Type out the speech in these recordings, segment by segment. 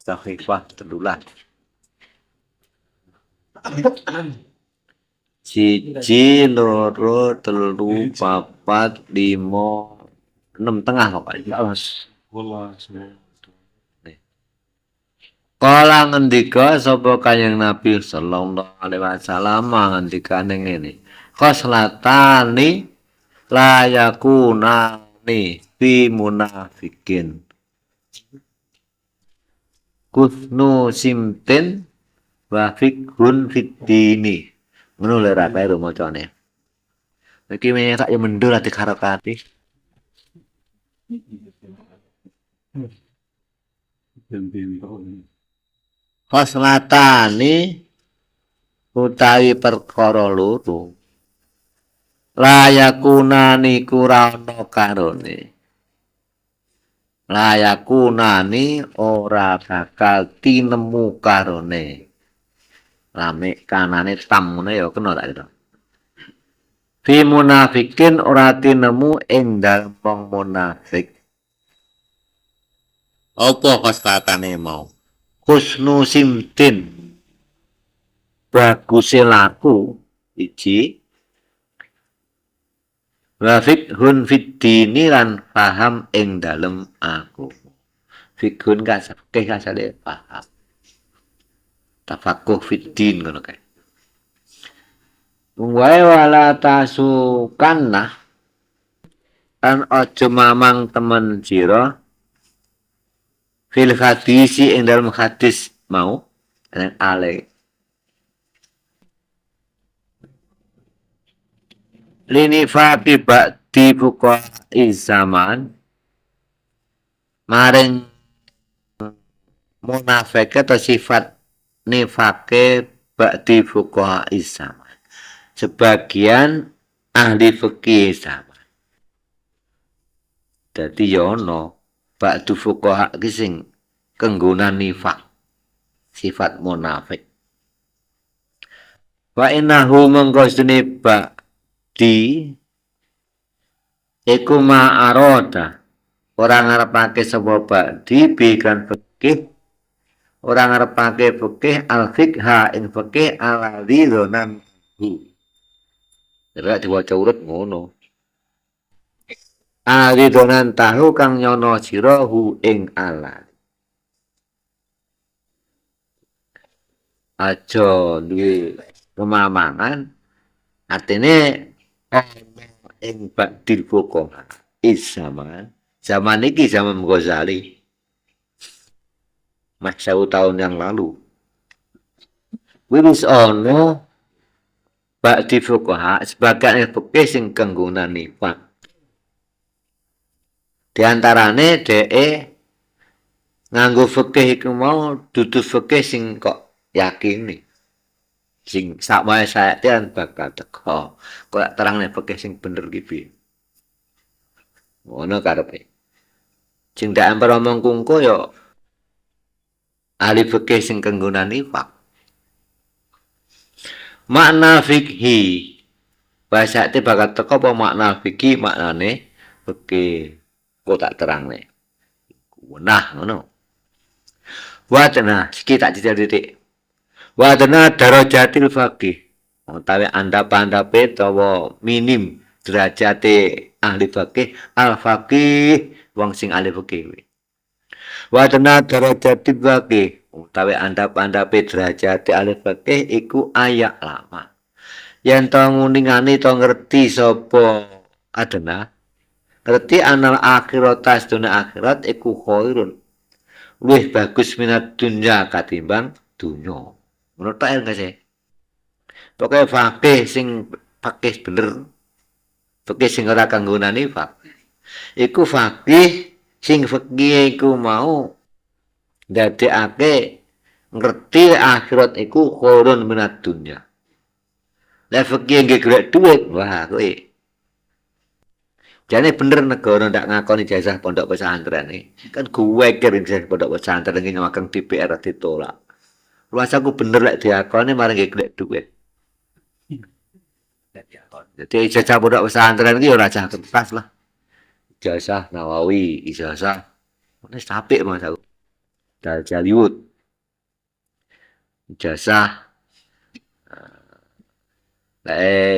Sahifah telulah. Siji, loro, telu, papat, limo, 6 tengah pokoknya. Kala ngendika sapa Kanjeng Nabi sallallahu alaihi wasallam ngendikane ngene. Khoslatani layakunani fi munafikin. Kusnu simtin wa fikhun fiddini. Ngono lho ra kae macane. Iki menyek yo mendul ati harokati. Khoslatani utawi perkara loro. Layakunani kurana karone. Layakunani ora bakal tinemu karone. Rame kanane tamune ya kena tak kira. Fi munafikin ora tinemu ing dalem wong munafik. Apa khoslatane mau? Husnu simtin. Baguse laku iki wa fikhun fiddini lan paham ing dalem aku. Fikhun ka fikih kasale paham. Tafakuh fiddin ngono kae. Wae wala tasukanna kan aja mamang temen sira fil hadisi ing dalem hadis mau dan ale lini fati ba'di buka zaman maring munafik atau sifat nifake ba'di buka zaman sebagian ahli fikih zaman dadi yono ba'du fuqaha ki sing kenggunan nifak sifat munafik wa innahu mengkosune ba'di iku ma'arada orang ngarepake sapa ba'di bikan fikih orang ngarepake fikih al-fiqha ing fikih al-ridhonan ora diwaca urut ngono aridonan tahu kang nyono sira hu ing ala aja duwe pemamangan artine ana ing badil fuqaha zaman iki zaman Ghazali mas 1000 tahun yang lalu wis ana badil fuqaha sebagian fikih sing kenggunan nifak di antarane nganggo fikih iku mau dudu fikih sing kok yakini. Sing sakwae saean bakal teko. Kok terangne fikih sing bener ki piye. Ngono karepe. Sing ndak emper omong kungko ya ahli fikih sing kenggunan nifak. Makna fikhi bahasa te bakal teko apa makna fikhi maknane fikih kok tak terangne. Nah, ngono. Wadana, iki tak titik. Wadana darajatil faqih. Utawi andhap-andhape utawa minim derajate ahli faqih, al faqih wong sing ahli fikih. Wadana darajatil faqih. Utawi andhap-andhape derajate ahli fikih iku ayak lama. Yen to nguningane to ngerti sapa adena ngerti anal akhirat tasduna akhirat iku khairun luwih bagus minat dunya katimbang dunya menurut tak enggak pokoke fakih sing fakih bener fakih sing ora kanggo nifak iku fakih sing fakih iku mau ndadekake ngerti akhirat iku khairun minat dunya lah fakih nggih golek dhuwit wah kowe jane bener negara ndak ngakoni ijazah pondok pesantren iki. Kan gue kira ijazah pondok pesantren iki nyawakang DPR ditolak. Ruasaku bener lek diakoni mari nggih golek dhuwit. Jadi ijazah pondok pesantren iki ora cah kertas lah. Ijazah Nawawi, ijazah wis apik Mas aku. dal Jaliwut. Ijazah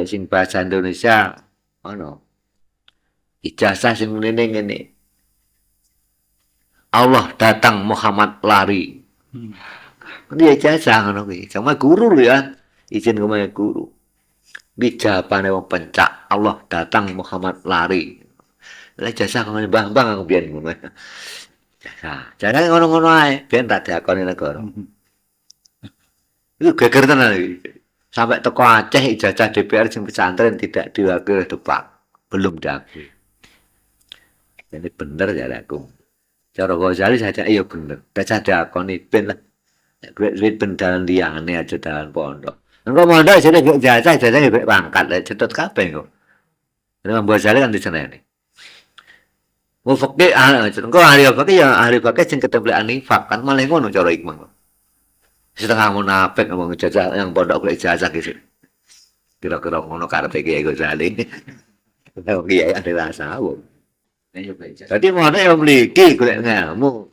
sing bahasa Indonesia ono. Ijazah sing ngene. Allah datang Muhammad lari. Ini ijazah ngono kuwi. Sama guru lho ya. Izin ke guru. Iki jawabane wong pencak. Allah datang Muhammad lari. Lah ijazah ngene bang aku biyen ngono. Ijazah. Jangan ngono-ngono ae, ben tak diakoni negara. Itu geger tenan iki. Sampai teko Aceh ijazah DPR sing pesantren tidak diwakili Depak. Belum diakui. Jadi bener ya aku. Cara Ghazali saja iya bener. Baca diakoni ben lah. Duit bendalan liyane aja dalan pondok. Engko mondok jane ijazah gek pangkat lek cetut kabeh kok. Nek Ghazali kan diseneni. Mau fakih engko ahli fakih ya ahli fakih sing ketemu anifak kan malah ngono cara ikmah. Setengah munafik ngomong ijazah yang pondok golek ijazah gitu. Kira-kira ngono karepe Kiai Ghazali. Kalau Kiai ada rasa wong. Tadi mau ada yang memiliki golek ngelmu.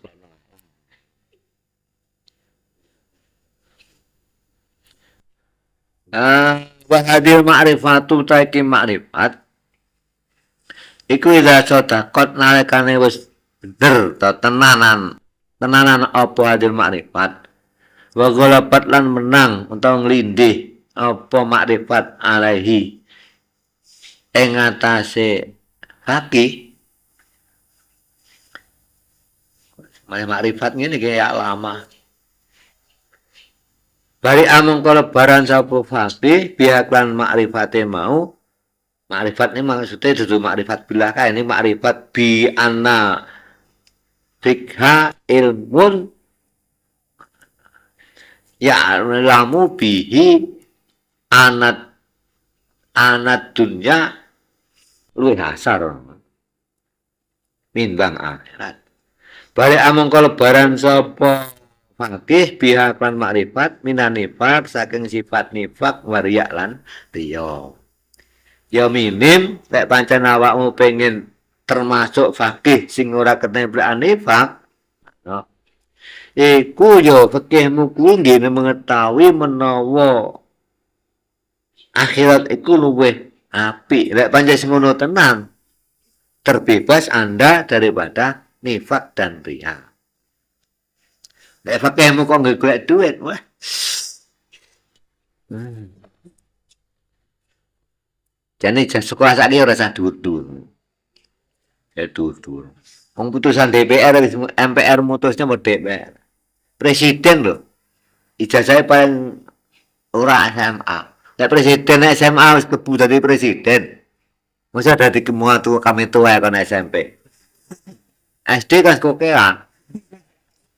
Wa hadir ma'rifatu taiki ma'rifat. Iku ida sodakot nalikane wis bener ta tenanan apa hadir ma'rifat. Wa ghalabat lan menang utawa nglindih apa makrifat alaihi ing atase fakih. Mane makrifat ngene kaya lama. Bari amung kala baran sapa fakih pihak lan makrifate mau. Makrifat ini maksudnya dudu makrifat billah kae ini makrifat bi anna fikha ilmun ya lamu bihi anat dunya luwih hasar minbang akhirat. Balik among kalebaran sapa fakih pihak lan makrifat minanifak saking sifat nifak wariyak lan riya. Ya minim lek pancen awakmu pengen termasuk fakih sing ora ketemplek nifak. No. Iku yo fikihmu kuwi nggih mengetahui menawa akhirat iku luwih apik. Lek pancen sing ngono tenan terbebas Anda daripada nifak dan riya. Lek fakihmu kok nggih golek duit, wah. Jane sekolah saiki ora usah dur-dur. Ya dur-dur. Wong putusan DPR MPR mutusnya mau DPR. Presiden loh. Ijazahnya paling ora SMA. Lek presiden SMA wis kebu dadi presiden. Masa dadi kemuatu kami tua kan SMP. SD kan kokean.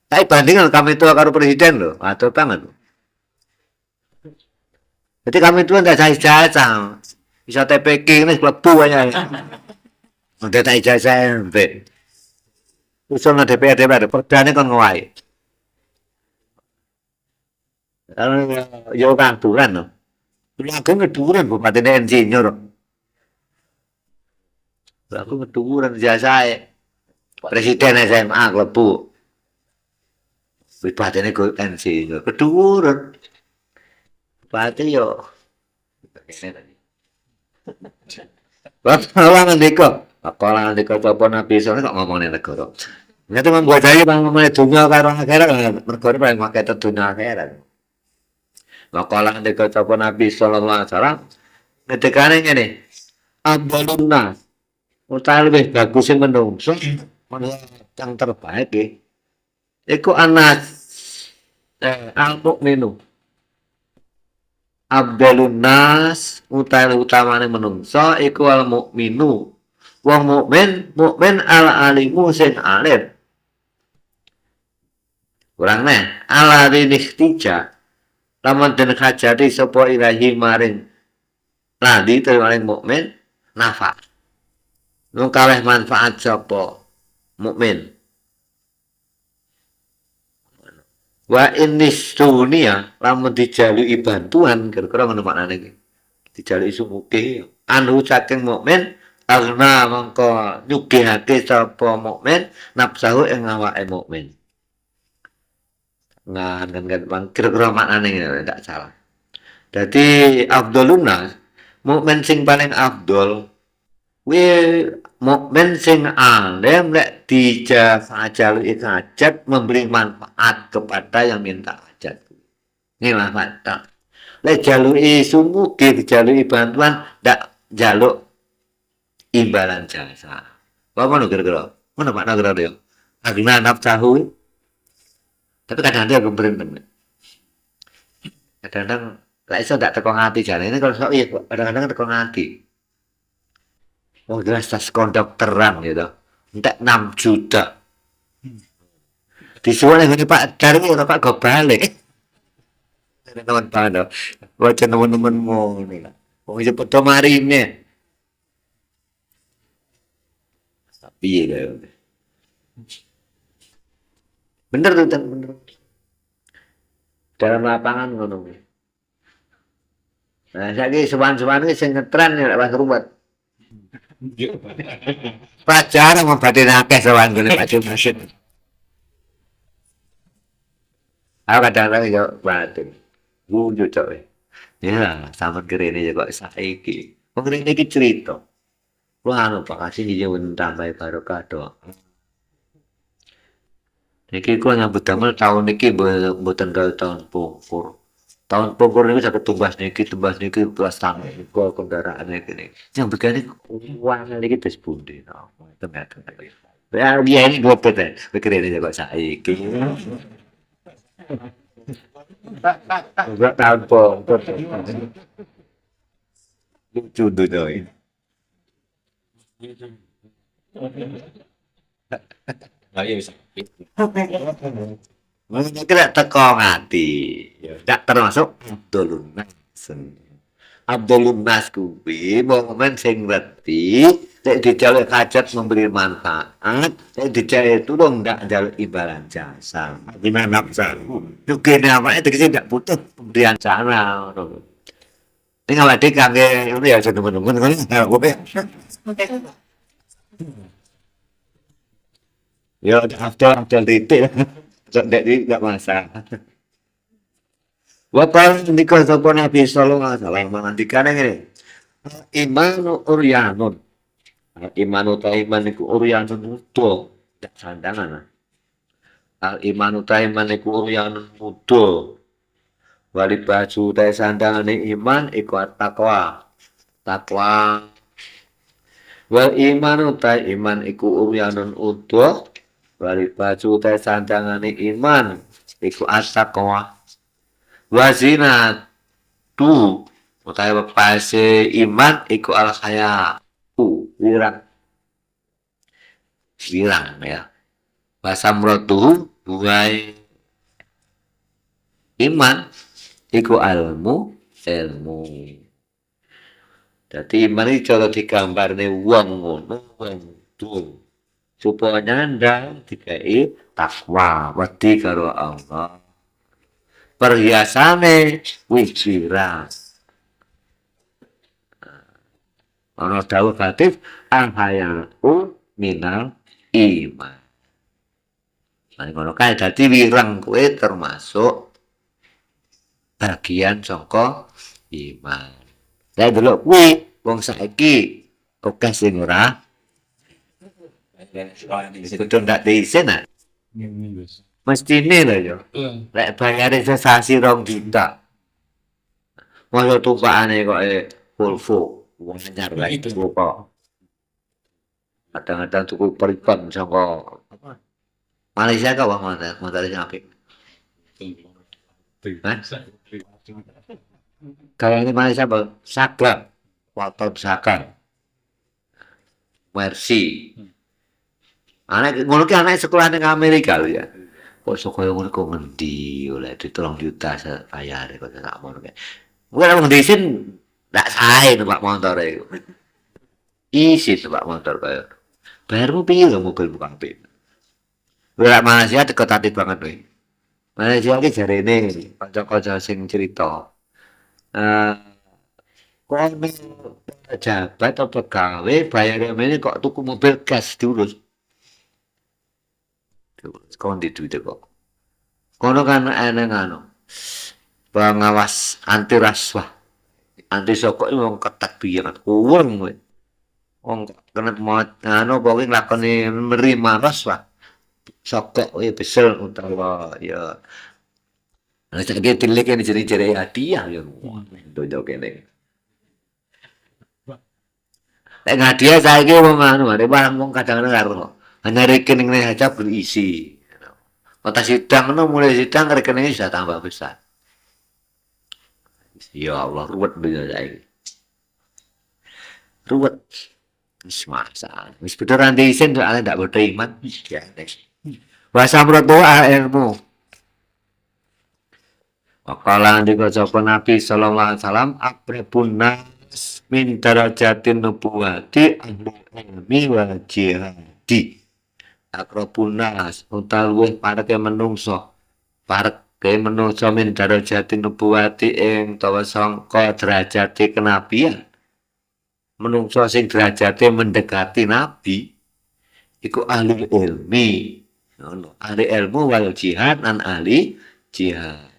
Tapi bandingan kami tua karo presiden loh, atau banget. Jadi kami tua tidak ijazah, bisa TPK ini klebu aja. Udah tak ijazah MP. Usul na DPR perdana kan ngawai. Kalau yo kanturan loh. Dulu aku ngeduran bupati insinyur. Aku ngeduran ijazah presiden SMA klebu. Bupati ini gue insinyur keduran. Bupati yo. Bapak ndika, Bapak ndika apa nabi sore kok ngomongin negara. Nyata membuat saya ngomongin dunia karo akhirat, negara paling pakai dunia akhirat. Bapak ndika apa nabi sallallahu alaihi wasallam ngendikane ngene. Abdulun nas utawi lebih bagus sing menungso yang terbaik iki. Iku anas al-mukminu. Abdulun nas utawi utamane menungso iku al mukminu. Wong mukmin al alimu sing alim. Kurang neh ala rinistija lamun den hajati sapa ilahi maring ladi maring mukmin nafa. Nung kalih manfaat sapa mukmin. Wa innis dunia lamun dijaluki bantuan kira-kira ngono maknane iki. Dijaluki sumuke anu saking mukmin karena mangko nyugihake sapa mukmin nafsahu ing awake mukmin. kan bang kira-kira maknane ndak salah. Jadi afdholun nas mukmin sing paling afdol kuwi mukmin sing alim lek dijaluki hajat memberi manfaat kepada yang minta hajat. Ini manfaat. Lek jaluki sumugi dijaluki bantuan ndak jaluk imbalan jasa. Apa ngono kira-kira? Ngono Pak kira-kira yo. Agna nafsahu. Tapi kadang-kadang aku berhenti. Kadang-kadang lek iso ndak teko ngati jane ini kalau sok iya kadang-kadang teko ngati. Oh jelas tas kondokteran gitu. Entek 6 juta. Disuwun ngene Pak Dar iki Pak go balik. Teman pano. Waca teman-teman ngono lah. Wong iso padha marine. Piye kae. Bener tuh bener. Dalam lapangan ngono kuwi. Nah, saiki sowan-sowan iki sing ngetren ya lek ruwet. Pacar mau batin akeh sowan gone Pak Jumasin. Aku kadang-kadang yo batin. Wujud cok. Ya, sampean kene ya kok saiki. Wong rene iki cerita. Lu anu Pak kasih hijau tambah barokah doa. Niki kula nyambut damel tahun niki mboten kaya tahun pungkur. Tahun pungkur niku saged tumbas niki kelas tangan niku kendaraan iki. Yang begini uang niki terus pundi no. Ternyata. Ya biaya ini dua pete. Pikir ini kok saiki. Enggak tahun pungkur. Lucu doi. Ayo bisa. Mungkin kira teko ngati. Ya, ndak termasuk Abdul Nas. Abdul Nas kuwi momen sing ngerti nek dijaluk hajat memberi manfaat, nek dijaluk tulung ndak njaluk imbalan jasa. Gimana bisa? Juga awake tegese ndak butuh pemberian cara ngono. Ning awake kangge ngono ya temen-temen ngono. Ya after titik. Ndak ndak masalah. Bapak nikah sapa Nabi sallallahu alaihi wasallam ngendikane ngene. Imanu uryanun. Imanu ta iman iku uryanun muda, dak sandangan. Al imanu ta iman iku uryanun muda. Wali baju ta sandangane iman iku takwa. Takwa. Wal imanu ta iman iku uryanun utuh. Wali baju ta sandangane iman iku at-taqwa. Wazina tu utawi pase iman iku al khaya wirang wirang ya wasamratuhu buai iman iku ilmu dadi iman iki cara digambarne wong ngono wong tuh supaya nyandang dikai takwa wedi karo Allah perhiasane wijiran ana dawuh batif al-haya'u minal iman. Nah, ngono kae dadi wireng kuwi termasuk bagian saka iman. Lah delok kuwi wong saiki akeh sing ora kudu ndak diisin ah. Mestine lho ya. Lek bayare sesasi 2 juta. Masa tumpakane kok Volvo wong anyar lek kok. Kadang-kadang tuku periban saka apa? Malaysia kok wong motor sing apik. Hah? Kalau ini Malaysia apa? Saklar. Waton Sakar. Mercy. Anak ngono ki anak sekolah ning Amerika lho ya. Kok sekolah ngono kok ngendi oleh di 3 juta bayar kok sak ngono kae. Mungkin wong desin ndak sae numpak motor iku. Isi numpak motor kaya. Bayarmu piye lho mobil bukan apik. Ora Malaysia dekat banget kowe. Malaysia ki jarene kanca-kanca sing cerita. Eh kono pejabat atau pegawai bayarnya ini kok tuku mobil gas diurus. Sekarang di Twitter kok. Kono kan eneng anu pengawas anti rasuah, anti sokok iki wong ketat banget, kuweng kowe. Wong kena mau anu pokoke nglakoni nerima rasuah, sokok kuwi besel utawa ya nek saiki tilik yang jere-jere hadiah ya donya kene. Nek hadiah saiki wong anu, wong kadang-kadang karo hanya rekening saja berisi. Kota sidang no, mulai sidang rekeningnya sudah tambah besar. Ya Allah, ruwet dunia saya. Ruwet. Semasa. Wis beneran diisin soalnya tidak beriman. Ya, bahasa menurut doa ilmu. Wakalan juga sopan Nabi Sallallahu Alaihi Wasallam akrabun nas min darajatin nubuwati ahli ilmi wa jihadi. Akrabun nas utawi pareke menungso. Pareke menungso min darajatin nubuwati ing tawa sangka derajate kenabian. Menungso sing derajate mendekati nabi iku ahli ilmi. Ahli ilmu wal jihad lan ahli jihad.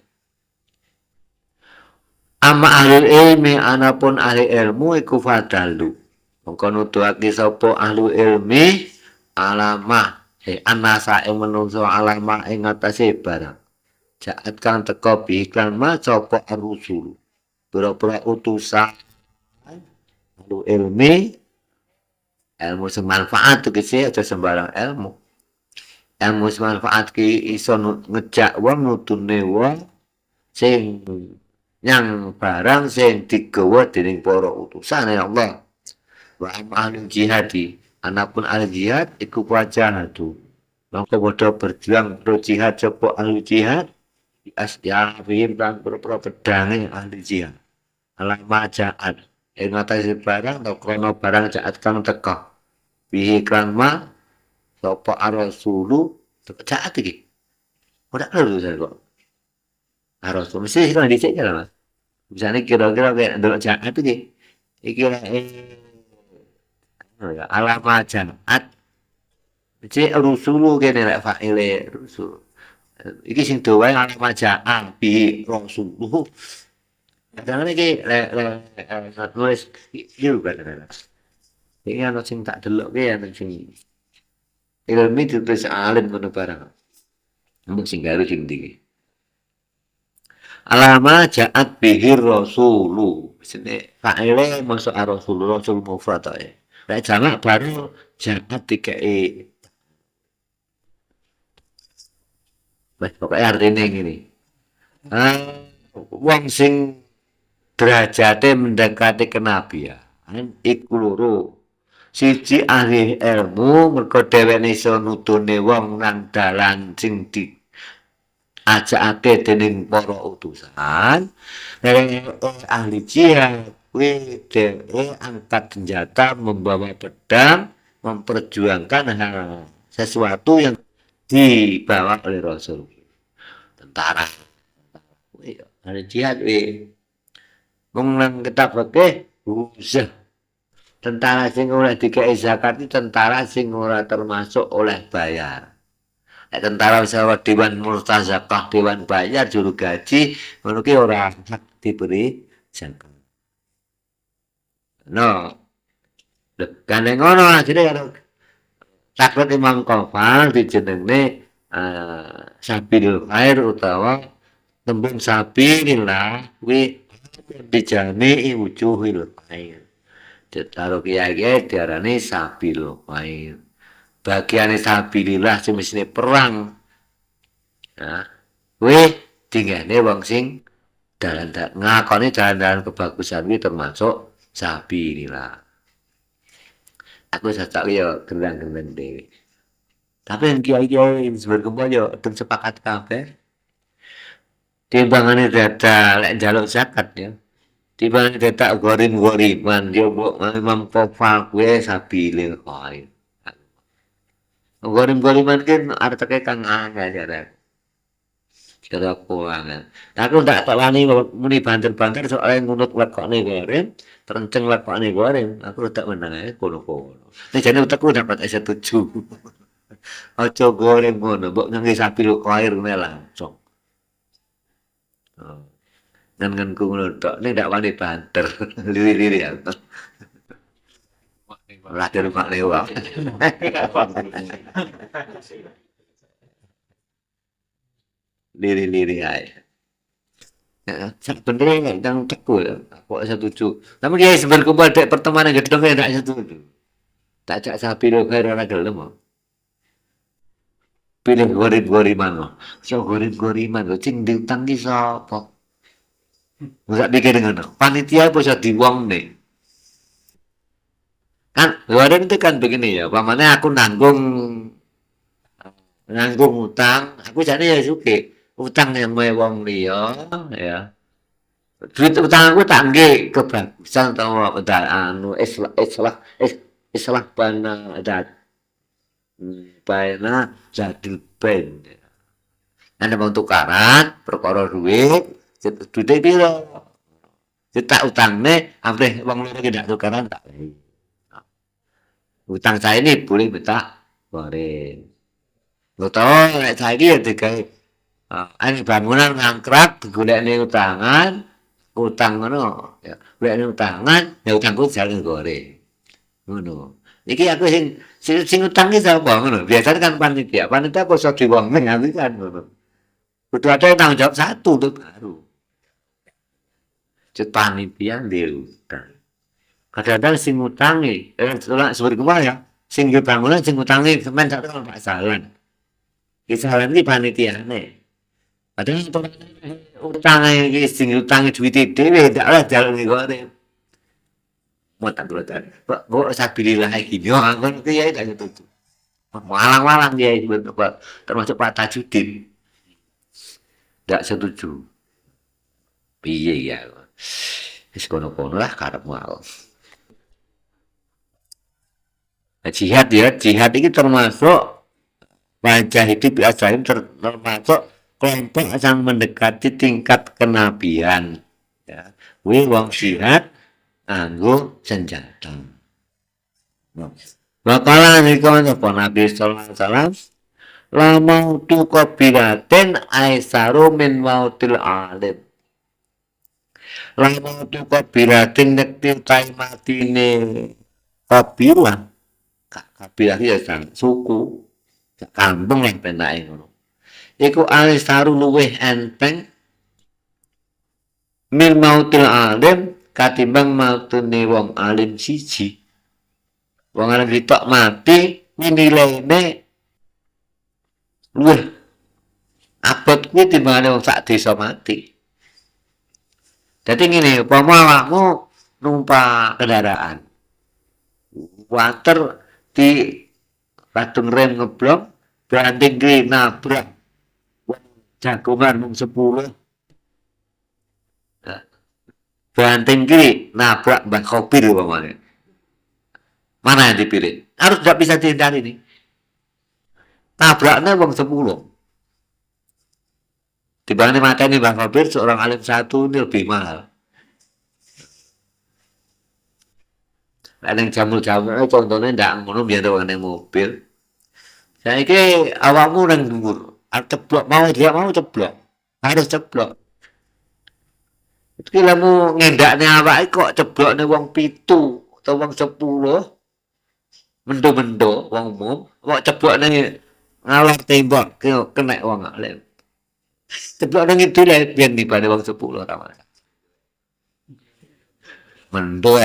Ama ahli ilmi anapun ahli ilmu iku fadalu. Mongko nuduhake sapa ahli ilmi alama anasa ing menungso alama ing atase barang. Jaat kang teka biklan ma sapa ar-rusul. Pira-pira utusan ahli ilmi ilmu semanfaat tegese aja sembarang ilmu. Ilmu semanfaat ki iso ngejak wong nutune wong sing yang barang sing digawa dening para utusan Allah. Wa ahli jihadi, anapun ahli jihad iku wajahatu. Maka padha berjuang pro jihad sapa ahli jihad asyafiin lan pro pedange ahli jihad. Alama jaat ing atase barang atau krono barang jaat kang teka. Bihi kang ma sapa ar-rasulu jaat iki. Ora lho kok. Ar-rasul mesti kan dicek ya Mas. Misalnya kira-kira kayak ndelok jaat iki. Iki alama jaat. Cek rusulu kene lek fa'ile rusul. Iki sing do wae alama jaat bi rasuluh. Kadang iki lek nulis iki kan. Iki ana sing tak delok ki ana sing ilmi ditulis alim ngono barang. Mbok sing garu sing ndi. Alama jaat bihir rasulu. Sine fa'ile masuk ar-rasul rasul mufrad ae. Lek jamak baru jaat dikei. Wes pokoke artine ngene. Wong sing derajate mendekati kenabian iku loro. Siji ahli ilmu mergo dheweke iso nutune wong nang dalan sing di ajakake dening para utusan. Ahli jihad kuwi dhewe angkat senjata membawa pedang memperjuangkan hal sesuatu yang dibawa oleh Rasul. Tentara. Ahli jihad wong nang kitab fikih usah. Tentara sing ora dikei zakat itu tentara sing ora termasuk oleh bayar. Tentara misalnya dewan murtazakah, dewan bayar, juru gaji, ngono ki ora hak diberi zakat. No, gandeng ngono akhirnya kalau takut Imam Qafal dijenengne sabilul khair utawa tembung sabilillah kuwi dijane wujuhil khair. Taruh kiai diarani sabilul khair. Bagiane sabilillah sing mesine perang. Nah, kuwi dingene wong sing dalan ngakoni dalan kebagusan kuwi termasuk sabilillah. Aku sasak yo gendang-gendang dhewe. Tapi kiai-kiai berkumpul yo dem sepakat kabeh. Timbangane dada lek njaluk zakat ya. Timbangane dada gorim-goriman yo mbok Imam Qafal kuwi sabilil khair. Gorim-goriman kan arteke kang angel ya. Cara keuangan. Aku ndak tak wani muni banter-banter soal ngunut lekokne gorim, terenceng lekokne gorim. Aku tak menang ae kono-kono. Nek jane utekku dapat setuju. Aja gorim ngono, mbok ngangge sapi khair langsung. Oh. Ngan-nganku ngono tok, nek ndak wani banter, liri-liri ya. Lah di rumah lewat. Liri-liri ae. Ya, sebenarnya yang tekul, kok setuju. Tapi dia sebenarnya kumpul dek pertemanan gedung ya ndak setuju. Tak cak sapi lo kaya ora gelem. Pilih gorib-goriman lo. So gorib-goriman lo cing diutang ki sapa? Enggak pikir ngono. Panitia apa iso diwong nih. Kan goreng itu kan begini ya, pamane aku nanggung utang, aku jane ya suke. Utang yang mae wong liya ya. Duit utang aku tak nggih kebagusan utawa anu islah bana dat bana jadil ben. Ana mau tukaran perkara duit, duite piro? Cetak utangne amrih wong loro ki ndak tukaran tak. Utang saya ini boleh minta goreng. Lo tau nek saiki ya digawe bangunan ngangkrak digolekne utangan, utang ngono ya. Golekne utangan, ya utangku jalan goreng. Ngono. Iki aku sing utang ki sapa ngono. Biasanya kan panitia. Panitia kok iso diwongne aku kan ngono. Kudu ada yang tanggung jawab satu tuh baru. Cet panitia dia utang. Kadang-kadang sing ngutangi, seperti kemarin ya, sing bangunan sing ngutangi semen satu kalau Pak Salan. Kisaran ini panitiane. Padahal utang iki sing utangi duwite dhewe ndak lah jalan iki kok. Mau tak dulu tadi. Kok sabilillah gini, kan kiai tak setuju. Malang-malang dia termasuk Pak Tajudin. Tidak setuju. Piye ya. Wis kono-kono lah karepmu aku. Nah, jihad ya, jihad ini termasuk Mujahidin biasanya termasuk kelompok yang mendekati tingkat kenabian. Ya. Wong jihad nganggo senjata. Bakalan iki apa Nabi sallallahu alaihi wasallam la mautu qabilatin aisaru min mautil alim. La mautu qabilatin nekti tai matine kabilah. Kabilah ya sang suku kampung yang penake ngono. Iku aisaru luweh enteng min mautil alim katimbang mautune wong alim siji. Wong alim sitok mati nilainya luwih abot kuwi timbangane wong sak desa mati. Dadi ngene, upama awakmu numpak kendaraan. Water di kadung rem ngeblok, branding ki nabrak jagongan mung 10. Banting kiri nabrak Mbak Kopir upamanya. Mana yang dipilih? Harus tidak bisa dihindari nih. Tabraknya wong 10. Dibanding mata ini Bang Kopir seorang alim satu ini lebih mahal. Ada yang jamur-jamur, contohnya tidak ngono biar ada yang mobil. Saya ini awakmu nang dhuwur, ceblok mau dia mau ceblok, harus ceblok. Iki lamu ngendakne awake kok ceblokne wong 7 atau wong 10. Mendo-mendo wong umum, kok ceblokne ngalor tembok kena wong alim. Ceblokne ngidul biyen dibanding wong 10 ora masalah. Mendo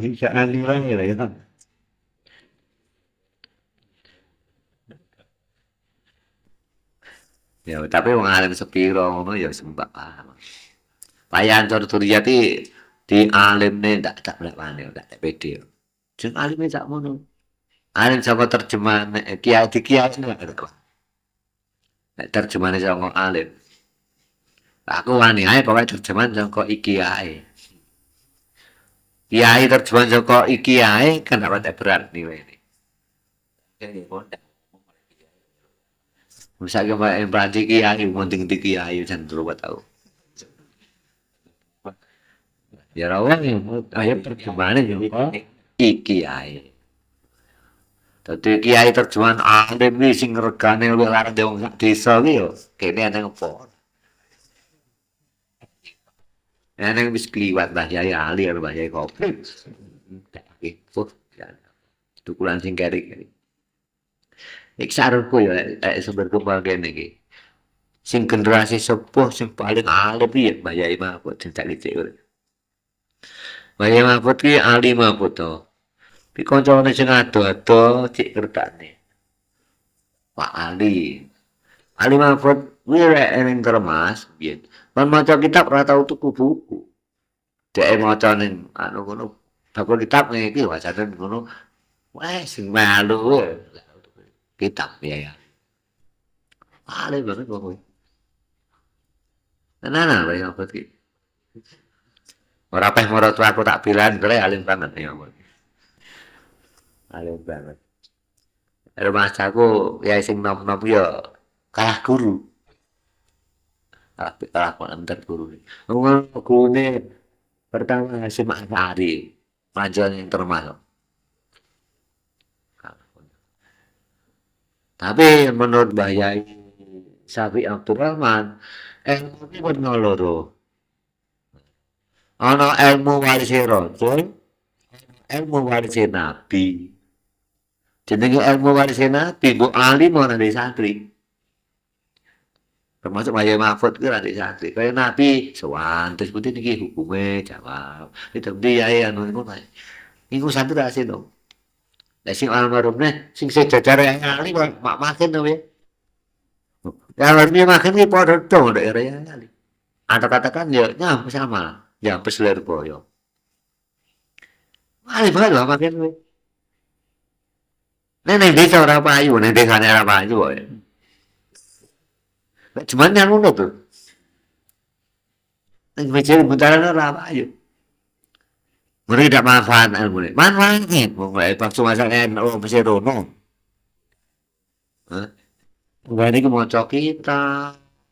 bisa aliran ya. Ya, tapi wong alim sepiro ngono ya sembah paham. Payan Surturiyati di alimne ndak wani ndak pede. Jeng alime sak ngono. Alim saka terjemahan kiai di kiai ndak ada. Nek terjemahane saka alim. Aku wani ae pokoke terjemahan saka iki ae. Kiai terjemahan saka iki ae kan ndak berat niwene. Misalnya Mbak Perancis kiai, penting di kiai jangan terlalu tahu. Ya rawang ayo perkembangan juga iki ae. Dadi kiai terjemahan alim iki sing regane luwih larang wong sak desa iki yo kene ana apa. Ana wis kliwat Mbah Yai Ali karo Mbah Yai Kopi. Itu tukulan sing keri-keri. Iki sarepku yo sumber kembang kene iki. Sing generasi sepuh sing paling alim iki Mbah Yai Mahfud sing tak licik. Mbah Yai Mahfud ki alim Mahfud to. Pi kancane sing ado-ado cik kertane. Pak Ali. Ali Mahfud kuwi rek ning Termas biyen. Kan maca kitab ora tau tuku buku. Dek maca ning anu ngono. Bakul kitab iki wacane ngono. Wah, sing malu. Kitab ya. Ali banget kok kuwi. Tenanan Mbah Yai Mahfud ki. Ora peh marang aku tak bilang kale alim banget ya. Alim banget. Remajaku ya sing nom-nom ya kalah guru. Kalah antar guru. Gurune pertama Hasyim Asy'ari, panjenengan yang termasuk. Tapi menurut Mbah Yai Syafi'i Abdurrahman, ilmu ini benar loro. Ana ilmu waris rasul, ilmu waris nabi. Jenenge ilmu waris nabi, mbok alim ora ndek santri. Termasuk Mbah Yai Mahfud ku ora ndek santri. Kaya nabi sowan terus putih niki hukume jawab. Itu dia anu niku. Iku santri ra sino. Lah sing almarhumne sing sejajare ali mak makin to ya. Kalau makin ki padha dong ndek ali. Ada katakan ya nyam sama. Ya pesler boyo. Ali banget lah makin kowe. Nek desa ora payu, nek desane ora payu kok. Nek cuman yang ngono tuh. Nek meja buntaran ora payu. Mereka tidak manfaat ilmu ini. Manfaat waktu masalah NU mesti rono. Enggak ini mau kita.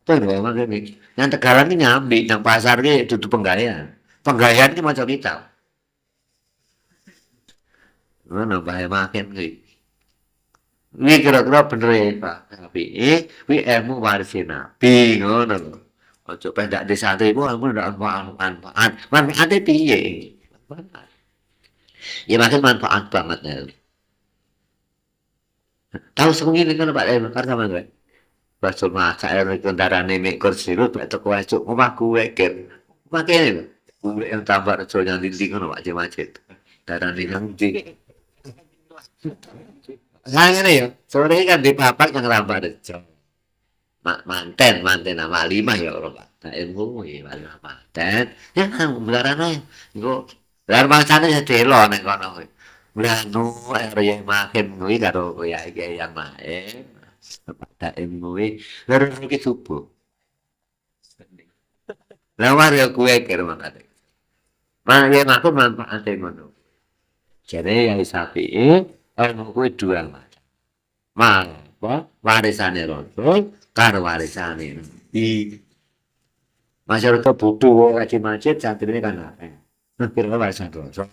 Tuh emang ini. Yang Tegalan ini nyambi, yang pasar ini duduk penggayaan. Penggayaan ini mau kita. Mana bahaya makin gitu. Ini kira-kira bener ya Pak. Tapi ini ilmu warisin nabi ngono. Ojo pendak di santri ku ilmu ndak manfaat. Manfaatnya piye? Ya makin manfaat banget ya. Tahu semuanya kan Pak Emang karena sama gue. Rasul masa air kendaraan ini kursi lu tak toko acuk omah gue ken. Makanya gue yang tambah rasul yang dinding kan macet-macet. Darah yang di. Nah ini ya, sore kan di papak yang rambah rejo. Manten nama lima ya orang Pak. Nah ilmu ya manten. Ya beneran aja. Gue lan mangsane ya delo nek kono kuwi. Mulane area makin kuwi karo kiai yang main. Pada ilmu kuwi lha iki subuh. Lah wae kuwi kira makane. Mangke aku manfaat ngono. Jare Yai Syafi'i ilmu kuwi dua macam. Apa warisane Rasul karo warisane Nabi. Masyarakat butuh kaji masjid santri ini kan apa? Kira warisan Rasul.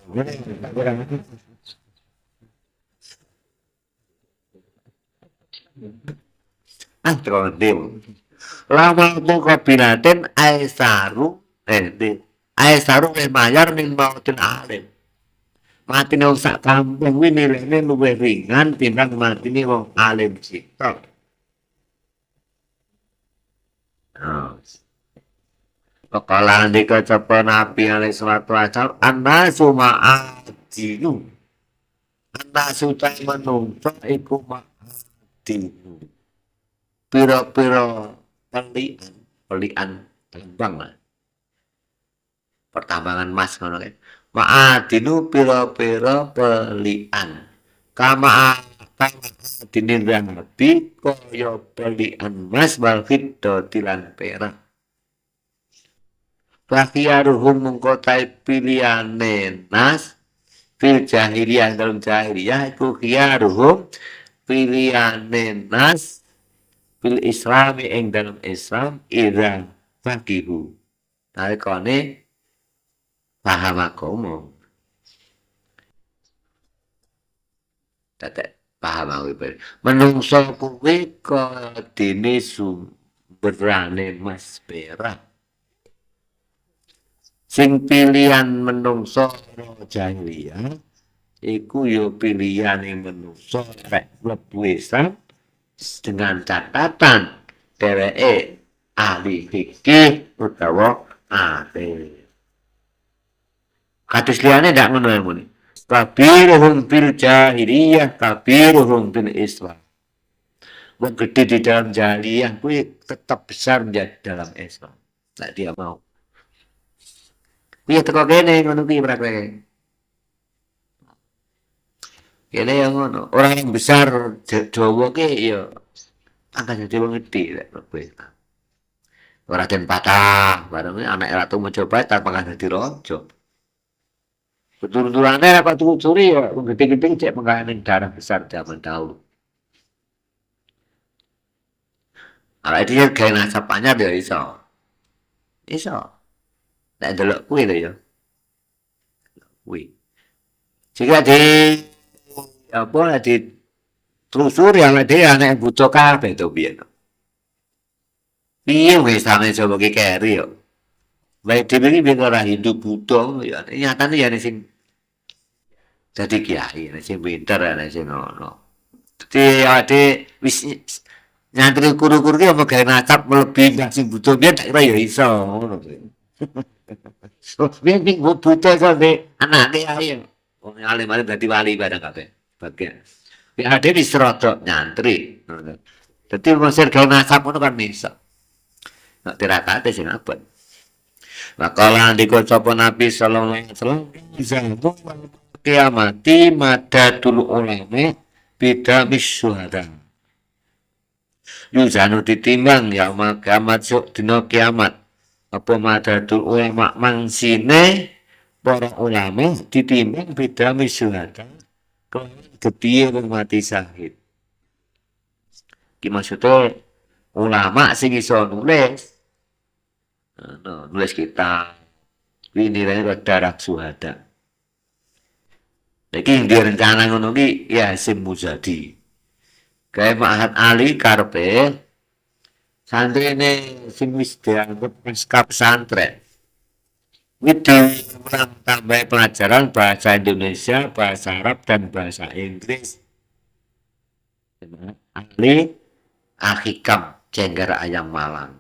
Trondim. Lama tu kabilaten Aisaru di Aisaru mayar ning mautin alim. Mati wong sak kampung kuwi nilene luwih ringan timbang matine wong alim sitok. Kekalahan dikecapa Nabi alaihi salatu wasallam annasu ma'adinu. Annasu ta manungsa iku ma'adinu. Piro-piro pelian tambang lah. Pertambangan emas ngono kan. Ma'adinu piro-piro pelian. Kama adinin Nabi kaya pelian emas wal fiddati lan perak. Fakhiyaruhum mengkotai pilihane nas fil jahiliyah dalam jahiliyah iku khiyaruhum pilihane nas fil islami ing dalam Islam ira faqihu nalikane paham agama. Tetek Paham aku Pak. Menungso kuwi dene sumberane Mas Perak. Sing pilihan menungso jahiliyah iku ya pilihane menungso rek mlebu Islam dengan catatan dheweke ahli fikih utawa ahli. Kados liyane ndak ngono ya muni. Kabiruhum fil jahiliyah, kabiruhum fil Islam. Wong gede di dalam jahiliyah kuwi tetap besar menjadi dalam Islam. Nek dia mau. Kuwi teko kene ngono kuwi prakteke. Kene yang ngono. Orang yang besar Jawa ki ya akan jadi wong gede lek mlebu Islam. Ora den patah, bareng anak Ratu Majapahit tanpa dadi raja. Betul-betulannya apa tuh curi ya, gede-gede cek mengkain darah besar zaman dahulu. Kalau itu ya gaya nasapannya dia iso, iso. Nah delok kue tuh ya, kue. Jika di apa di telusuri yang dia anak butuh kafe itu biar. Piye wis sampe coba ki keri yo. Baik dhewe biar orang Hindu Buddha ya nyatane ya sing dadi kiai, sing pinter ana sing ngono. Dadi ade wis nyantri kuru-kuru ki apa gawe nacap melebihi sing butuh biar tak kira ya iso ngono. Biar ning butuh sampe anake ae. Wong alim-alim dadi wali bareng kabeh. Bagian. Ya ade wis rada nyantri. Dadi mesti gawe nacap ngono kan iso. Nek tirakate sing abot. Makalah ndika sapa Nabi sallallahu alaihi wasallam zatu kiamati madatul ulama bida misyuhada. Yuzanu ditimbang ya kiamat sok dina kiamat. Apa madatul ulama mangsine para ulama ditimbang bida misyuhada. Getihe wong mati syahid. Ki maksudnya ulama sing iso nulis nulis kita ini nilainya darah suhada. Iki dia rencana ngono ki ya Hasyim Muzadi. Kayak Ma'had Ali karepe santrine sing wis dianggep pasca pesantren. Itu tambah pelajaran bahasa Indonesia, bahasa Arab dan bahasa Inggris. Ali Ahikam Jengger Ayam Malang.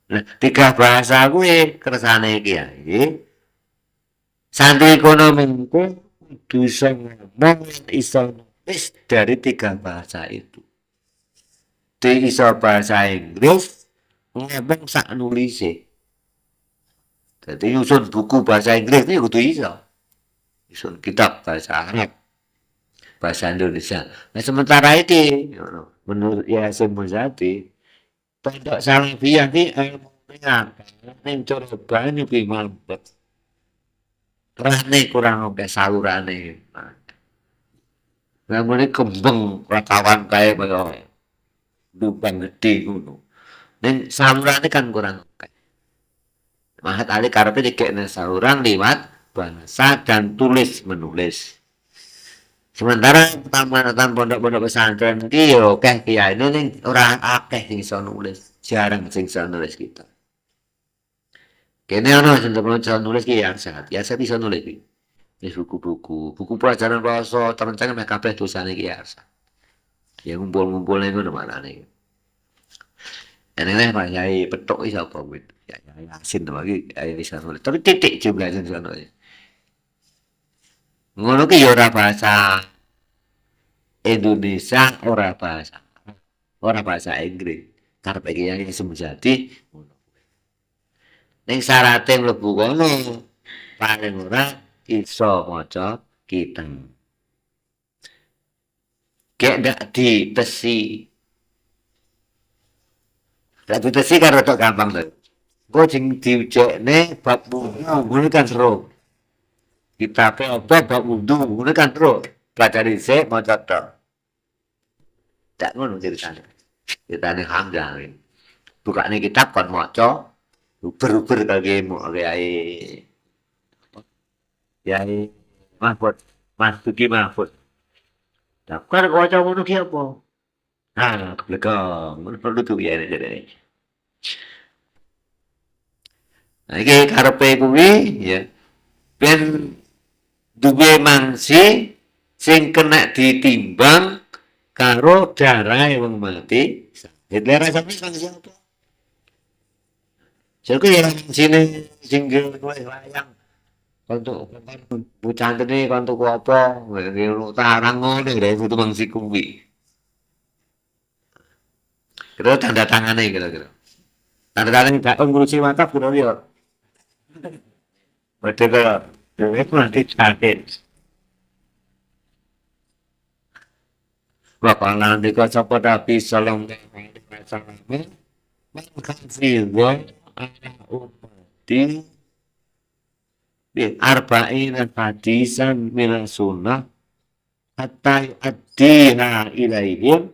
Nah, tiga bahasa gue kersane kiai. Santri ekonomi ku bisa ngomong iso nulis dari tiga bahasa itu. Di iso bahasa Inggris ngomong sak nulise. Jadi nyusun buku bahasa Inggris ini kudu iso. Nyusun kitab bahasa Arab, bahasa Indonesia. Nah sementara itu menurut Hasyim Muzadi pondok Salafiyah ini ilmunya ini coba ini mampet. Rane kurang oke salurane. Nah, mulai kembang rakawan kayak kaya lubang gede ngono. Ning salurane kan kurang oke. Mahat Ali karepe dikekne saluran liwat bahasa dan tulis menulis. Sementara taman-taman pondok-pondok pesantren iki yo akeh kiyaine ning ora akeh sing iso nulis, jarang sing iso nulis kita. Kene ana sing iso nulis ki yang sehat, ya saya bisa nulis iki. Wis buku pelajaran basa terencana meh kabeh dosane ki ya. Ya ngumpul-ngumpul ngono marane. Eneng Pak Yai petuk iki sapa kuwi? Ya Yasin to iki iso nulis. Tapi titik jumlah sing iso nulis. Ngono ki ya ora bahasa Indonesia, ora bahasa Inggris. Karepe iki yang semujati ngono. Ning syaraté mlebu kono paling ora iso maca kitab. Kayak ndak ditesi. Ndak ditesi kan rada gampang to. Kok sing diucekne bab ngono kan seru. Kitabe apa bab wudu ngono kan seru. Pelajari sik maca tok. Tak ngono ceritane. Ceritane Hamzah. Bukane kitab kon maca uber-uber kage kiai Kiai Mahfud Mas Duki Mahfud Daftar waca ngono ki apa? Ah, keblegong. Ngono perlu tuh ya jadi. Nah, iki karepe kuwi ya ben duwe mangsi sing kena ditimbang karo darahe wong mati. Hitler sampe mangsi apa? Jadi ya sini singgil kowe wayang untuk bocah tene kon tuku apa? Ngono tarang ngono dari itu mangsi kuwi. Kira tanda tangane kira-kira. Tanda tangan gak ngurusi wakaf kira ya. Betul kok. Duit nanti sakit. Bakalan dika sapa Nabi sallallahu alaihi wasallam. Man kafirwa ala ummati bi arba'ina hadisan min sunnah hatta yu'addiha ilaihim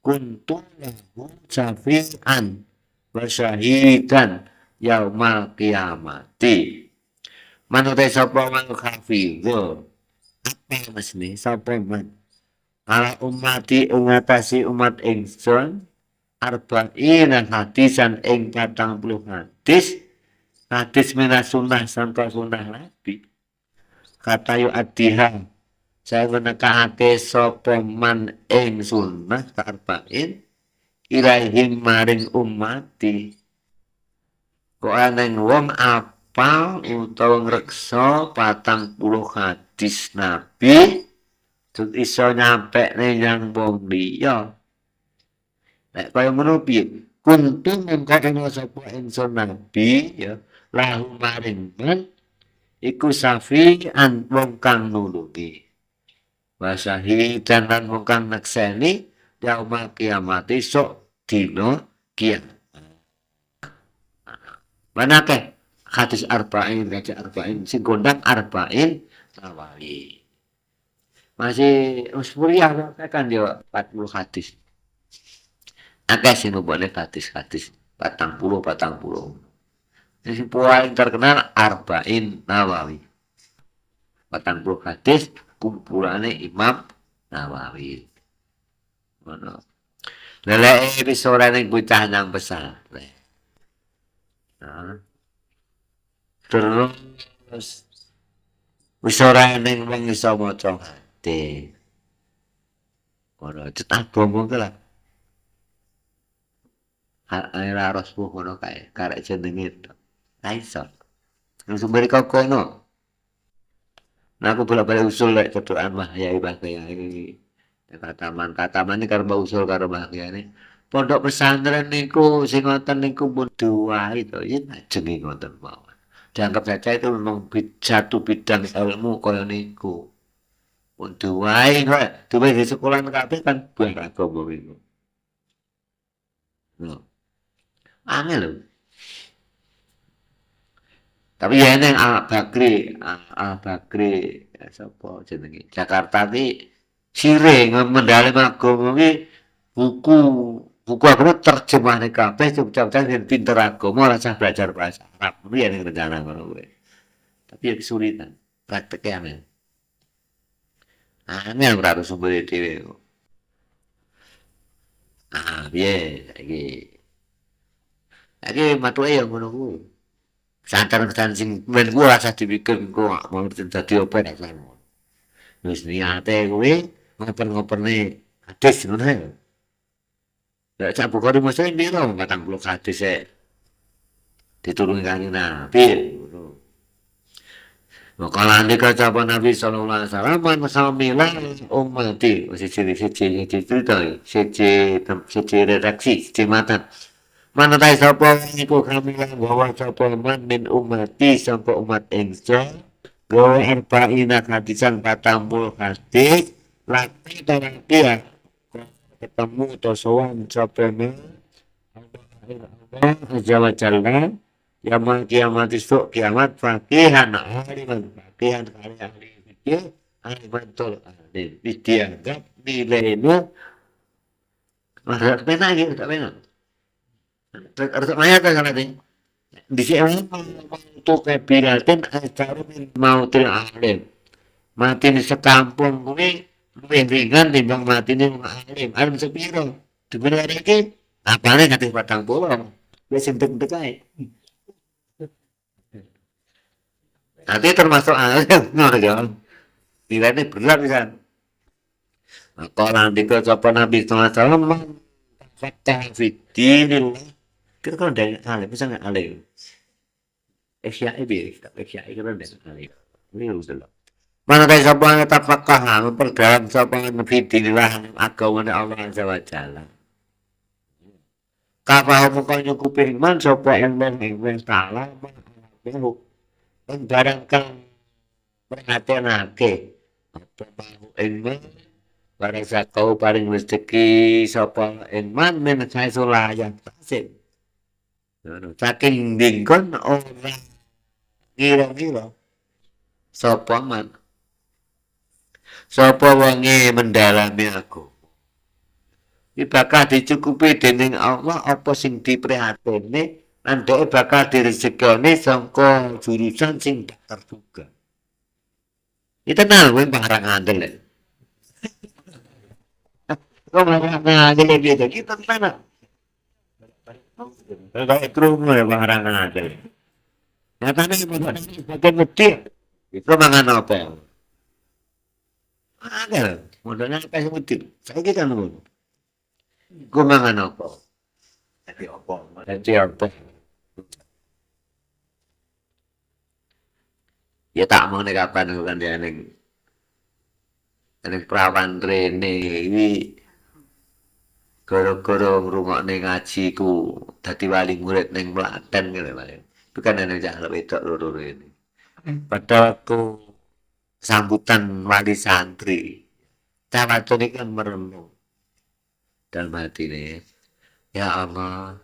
kuntu lahu syafi'an wa syahidan yaumal qiyamati. Manut sapa man kafirwa apa mesne sapa man ala ummati ing ngatasi umat ingsun arba'ina hadisan ing 40 hadis hadis minas sunnah sangka sunnah Nabi kata yu adiha saya menekake sapa man ing sunnah arba'in ilaihim maring ummati kok aneng wong apal utawa ngreksa 40 hadis Nabi terus iso nyampe ning yang wong liya. Nek kaya ngono piye? Kuntu mengko ana sapa ingsun nabi ya lahu maring man iku safian wong kang nulungi. Wa syahidan lan wong kang nekseni yaumul kiamat esuk dina kiamat. Manake hadis arba'in sing gondang arba'in Nawawi. Masih mulia kan dia 40 hadis. Akeh sing boleh hadis-hadis 40. Sing paling terkenal Arba'in Nawawi. 40 hadis kumpulane Imam Nawawi. Ngono. Lelek episode ning bocah nang besar. Nah. Terus wis ora ning wong iso maca hadis. Ora cetak agama ku lah. Ora raspuh ngono kae, karek jenenge. Ra iso. Sumber kok kono. Nah aku bolak-balik usul lek cetukan Mbah Yai Kataman ini karo usul karo Mbah Yai. Pondok pesantren niku sing ngoten niku pun diwahi to, yen ajenge ngoten mawon. Dianggap saja itu memang satu bidang ilmu kaya niku. Untuk wae kok duwe di sekolah kabeh kan buah agama iku. No. Angel lho. Tapi ya neng Al Bakri sapa jenenge Jakarta ki sire mendale agama ki buku agama terjemahane kabeh cocok sing pinter agama ora usah belajar bahasa Arab. Kuwi ning rencana ngono kuwi. Tapi ya kesulitan prakteknya angel. Angel ora sumber dhewe. Piye iki. Iki matuke ya ngono kuwi. Santan sing men ku rasa dipikir kok mau dadi apa nek ngono. Wis niate kuwi ngoper-ngoperne hadis ngono ae. Nek sak Bukhari mesti piro 40 hadis e diturunke kanjeng Nabi ngono. Maka andika sapa Nabi sallallahu alaihi wasallam man samila ummati siji redaksi siji matan. Mana tahu sapa iku kami lan bahwa sapa man min ummati sangka umat ingsun gawe arba'ina hadisan 40 hadis lati barang dia ketemu to sowan sapa men Allah azza wa jalla yaumul kiamat esuk kiamat fakihan aliman fakihan kali ahli fikih aliman tol ahli dianggap nilainya maksud pena gitu tak pena. Harus mayat kan nanti. Di sini untuk kebiratin acara mau alim. Mati di sekampung kuwi luwih ringan timbang matine wong alim. Alim sepiro? Dibenerake iki apane nganti 40. Wis entek-entek ae. Nanti termasuk alim ngono ya. Nilainya berat kan. Maka nanti ke sapa Nabi sallallahu alaihi wasallam fatah fiddin. Kita kan dari alim, bisa nggak alim? Ihya ibi, ihya itu kan dari alim. Ini udah. Mana dari sapa yang tafakah memperdalam sapa yang fiddinillah agama Allah azza wa jalla. Kapah mengko nyukupi iman sapa yang salah mau ing barang kang perhatenake apa mau iman barang sakau paring rezeki sapa iman men sae layan tasik. Saking dingkon ora ngira-ngira sapa man sapa wonge mendalami aku. Iki bakal dicukupi dening Allah apa sing diprihatine lan dhek bakal direzekone sangka jurusan sing tak terduga. Iki tenang kowe barang andel. Kok barang andel piye to? Iki tenan. Kayak krungu ya barang andel. Nyatane bagian wedi. Itu mangan apa? Angel, modalnya kayak wedi. Saiki kan ngono. Ku mangan apa? Dadi apa? Dadi apa? Ya tak mau nek kapan kan dia ning prawan rene iki gara-gara ngrungokne ngaji ku dadi wali murid ning Klaten ngene wae. Itu kan ana cah wedok loro rene. Padahal aku sambutan wali santri. Cah wadon iki kan merenung dalam hati ini. Ya Allah,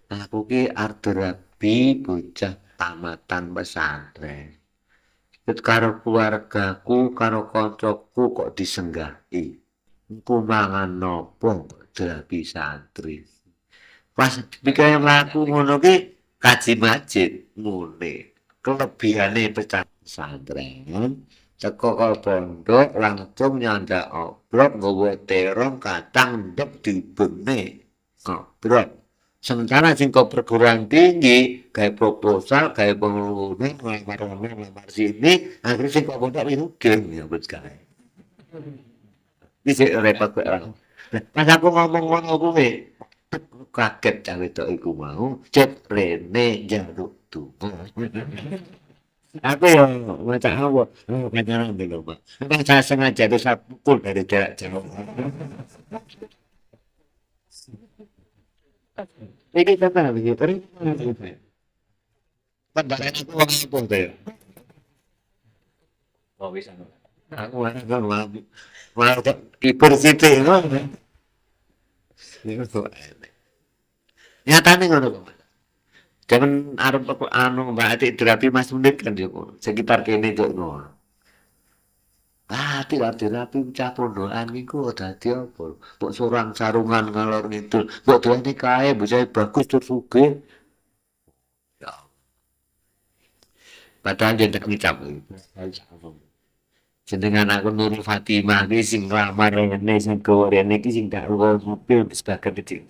aku ki arep rabi bocah tamatan pesantren. Ket karo keluargaku, karo kancaku kok disenggahi. Engko mangan nopo rabi santri. Pas pikiran laku ngono ki kaji masjid ngene. Kelebihane pesantren teko karo pondok langsung nyandak obrok nggawa terong kadang ndek dibene ngobrol. Sementara sing kok perguruan tinggi kayak proposal kayak pengeluaran lamar sini akhirnya sing kok pondok itu game ya buat kae. Iki repot kok orang. Pas aku ngomong ngono kuwi kaget cawe tok iku mau cet rene jaluk donga. Aku ya macam apa? Oh, pacaran dulu, Pak. Memang saya sengaja itu saya pukul dari jarak jauh. Ini kata begitu, ini mana begitu? Padahal aku orang apa tuh ya? Oh bisa. Aku mana kan mau kiper situ, itu tuh. Nyatanya ngono kok. Jangan arep aku anu Mbak Atik terapi Mas Munir kan yo sekitar kene kok ngono. Ah, rapi cah pondokan iku dadi apa? Mbok sorang sarungan ngalor ngidul. Mbok doane kae bocah bagus tur sugih. Ya, padahal jeneng ngicap. Jenengan aku Nurul Fatimah iki sing nglamar rene sing gowo rene iki sing tak luwih mobil sebagian kecil.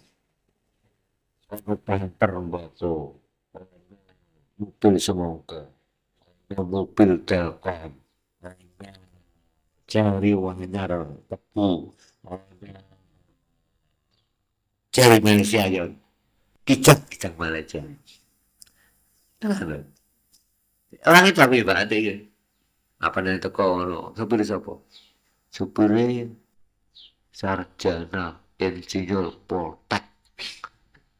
Banter mbok mobil semoga. Mobil Telkom. Cari wanyar tepu. Cari Malaysia ya. Kicak Malaysia. Nah, orang itu tapi berarti apa nih teko ngono. Supir sapa? Supire sarjana insinyur Poltek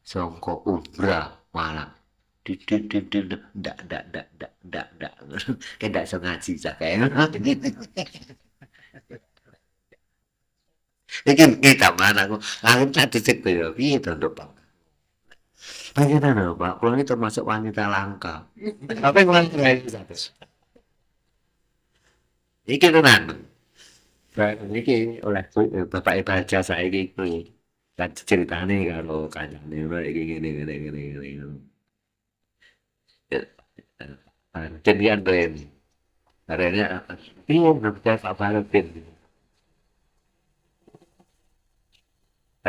sangka Umbrah Malang. Didididid ndak kayak ndak sengaja sak kayak iki kita mana aku tak dicek tuh ya piye to nduk Pak bagaimana lho Pak kula ini termasuk wanita langka apa yang langka itu satu iki tenan iki oleh bapak baca saiki kuwi kan ceritane karo kancane iki ngene Cendian Ren. Rennya iya udah percaya Pak Barutin.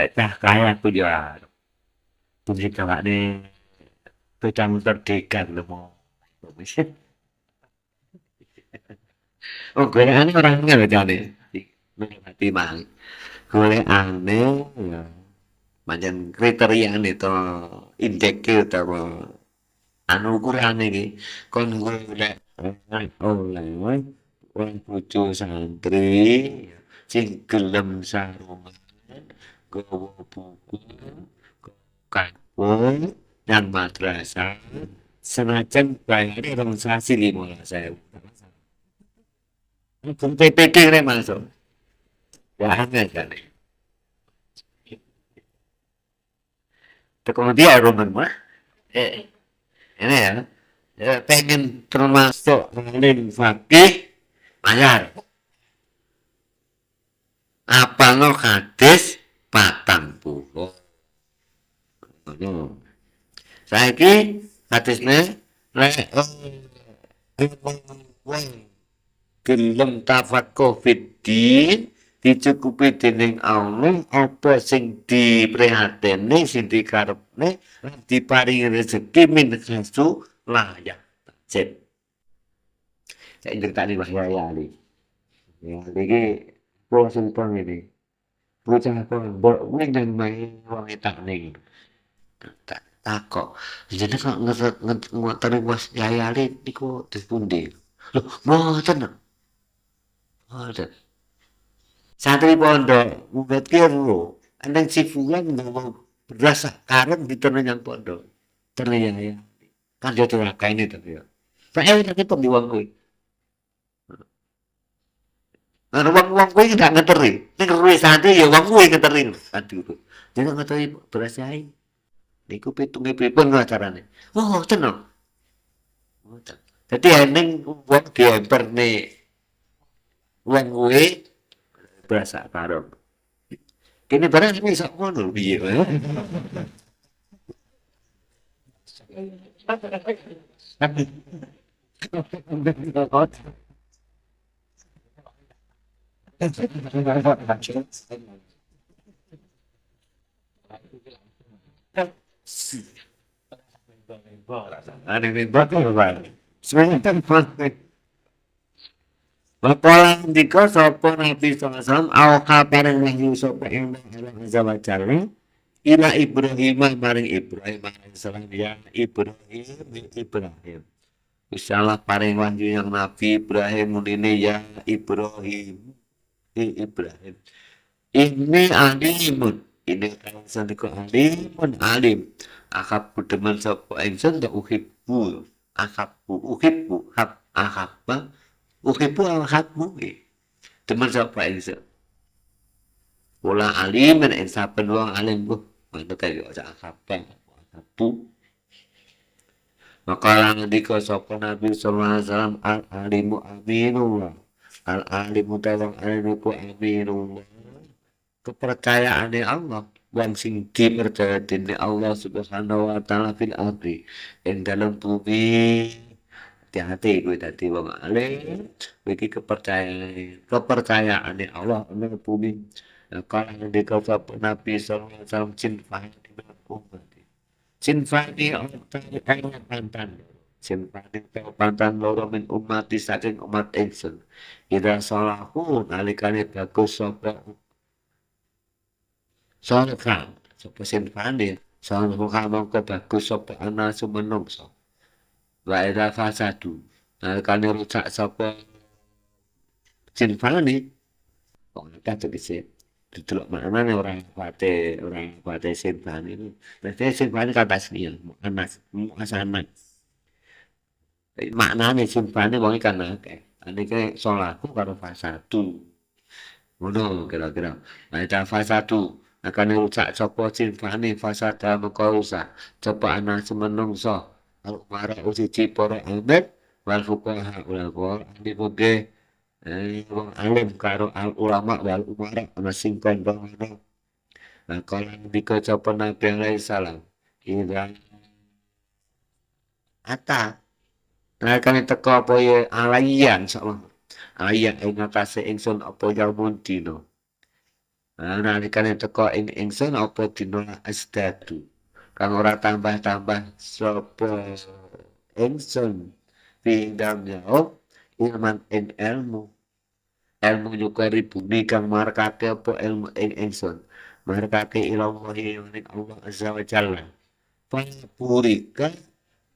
Cah kaya aku ya. Jadi kalau ini beda terdekat loh mau. Oh, gue aneh orangnya loh jadi. Mati mang. Gue aneh ya. Macam kriteria itu indeks itu anu ukuran iki kon golek oleh wong bojo santri sing gelem sarungan gawa buku kampung dan madrasah senajan bayare rong sasi 15.000 pun PPK ini masuk ya aneh kan tekan dia rumah mah ini ya, ya pengen termasuk alim fakih bayar apa lo hadis patang puluh saiki hadisnya lek wong gelem tafakuh fiddin dicukupi dening Allah apa sing diprihatene sing dikarepne lan diparingi rezeki min khasu layak cek saya ceritani Mas Yaya ya iki pro ini bocah kok mbok ning nang main wong etak ning tak takok jenenge kok ngeteri Mas Yaya niku dipundi lho mboten mboten santri pondok mumet kiro andang si fulan nggawa beras karep diterus yang pondok ternyata ya kan dia celaka ini tapi ya saya lagi pembiwang kuwi nah wong kuwi ndak ngeteri nek kuwi santri ya wong kuwi ngeteri aduh dia ngeteri beras ae niku pitunge pripun acarane oh tenang jadi eneng wong diemperne wong kuwi berasa karep kene barang ini iso ngono piye Ada yang bakal sebenarnya kan Bapak ndika sapa Nabi sallallahu alaihi wasallam awaka paring wahyu sapa ing Allah azza wa jalla ila Ibrahim maring Ibrahim alaihi salam ya Ibrahim insyaallah paring wahyu yang Nabi Ibrahim ini ya Ibrahim Ibrahim ini alimun ini kalau sandiko alimun alim akap demen sapa ingsun tak uhibbu akap Ukipu al-hatmu teman sapa ingsun Wala aliman ing saben wong alim bu manut kaya aja akabang bu maka ngendika sapa Nabi sallallahu alaihi wasallam al alimu aminullah al alimu tawang alimu aminullah kepercayaane Allah wong sing dipercaya dening Allah subhanahu wa taala fil ardi ing dalam bumi hati-hati gue tadi wong alim iki kepercayaan Allah ana bumi kalau ngendika sapa Nabi sallallahu alaihi wasallam cinfani umat cinfani pantan loro min umat saking umat ingsun ida salahu nalikane bagus sapa salihah sapa cinfani salihah mongko bagus sapa ana sumenungso wa ida fasadu nalikane rusak sapa cinfani kok nek tegese didelok maknane orang pate sinfani itu berarti sinfani kan tasniah anas muasana maknane sinfani wong kan akeh anike salahku karo fasadu ngono kira-kira nah ta fasadu akan rusak sapa sinfani fasada mengko rusak sapa anas menungso al-umara siji para amet wal fuqaha ulama ahli fikih wong alim karo al ulama wal umara ana sing kandhang ana nah kala ndika sapa Nabi alaihi salam ida ata nah kan teko apa ya alayan insyaallah ayat ing atase ingsun apa yaumun dina Nalikane teka ing ingsun apa dina asdadu. Kang ora tambah-tambah sapa ingsun pindang nyawa ilman ing ilmu. Ilmu nyukari bumi kang marakake apa ilmu ing ingsun. Marakake ilallahi ing Allah azza wa jalla. Pangapurika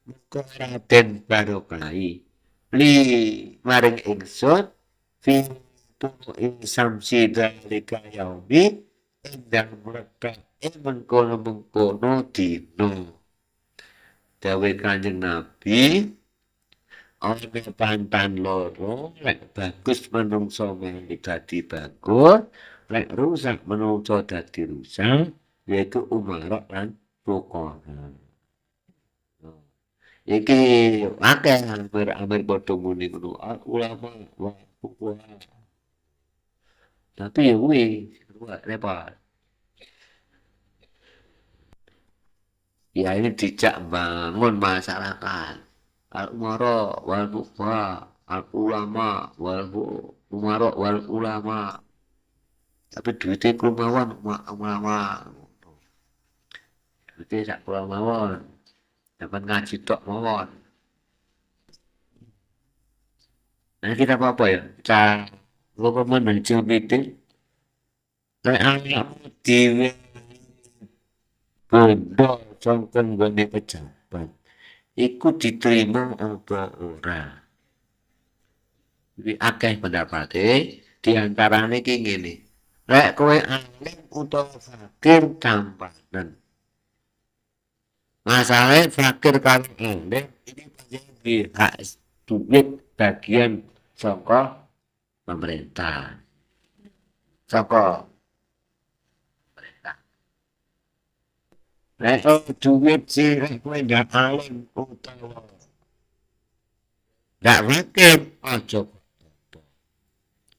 muga raden barokai. Li maring ingsun fi samsi dalika yaumi endang mereka mengkono-mengkono dino. Dawe Kanjeng Nabi ana pantan loro lek bagus menungso melu dadi bagus lek rusak menungso dadi rusak yaitu umarok lan fuqaha. Iki akeh hampir padha muni ngono ulama wa fuqaha. Tapi ya kuwi repot. Ya ini dijak bangun masyarakat. Al-umara wal fuqaha, al-ulama wal umara wal ulama. Tapi duitnya krumawan ulama. Duitnya sak kula mawon. Dapat ngaji tok mawon. Nah kita apa ya? Kita apa menuju meeting. Nek anakmu dhewe bondo sangkeng gone pejabat. Iku diterima apa ora? Iki akeh pendapate diantarane iki ngene. Lek kowe alim utawa fakir gampanan. Masalahnya fakir karo alim ini menjadi hak duit bagian saka pemerintah. Saka pemerintah. Lek duit sih lek kowe ndak alim utawa ndak fakir aja.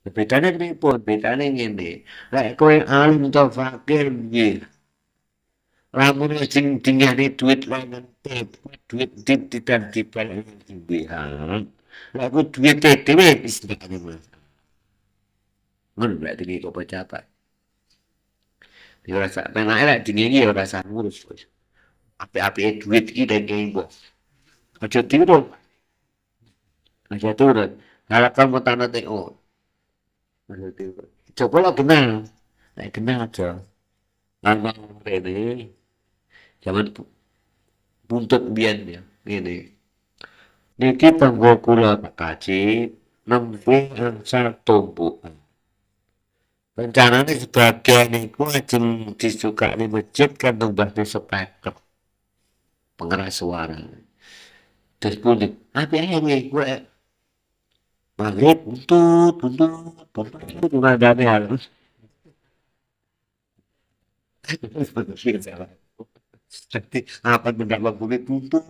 Bedane pripun? Bedane ngene. Lek kowe alim utawa fakir nggih. Lamun sing dingane duit lanang duit tidak dibalik duwean. Lek ku duit dhewe wis ndekane Mas. Ngono lek dingi kok pejabat. Ya ora sak penake lek dingi iki ya ora sak ngurus wis. Apik-apike duit iki dene mbok. Aja tiru. Aja turun. Kalau kamu tanah TO. Aja tiru. Coba lah kenal. Lek kenal aja. Nang rene zaman buntut biyen ya ngene. Niki tangga kula tak kaji nembe angsal tumbukan. Rencananya sebagian itu ajeng disukani masjid kan numbahne speaker pengeras suara. Terus pundi, apa ae kowe maghrib buntut nadane halus. Jadi apa mendapat kulit buntut.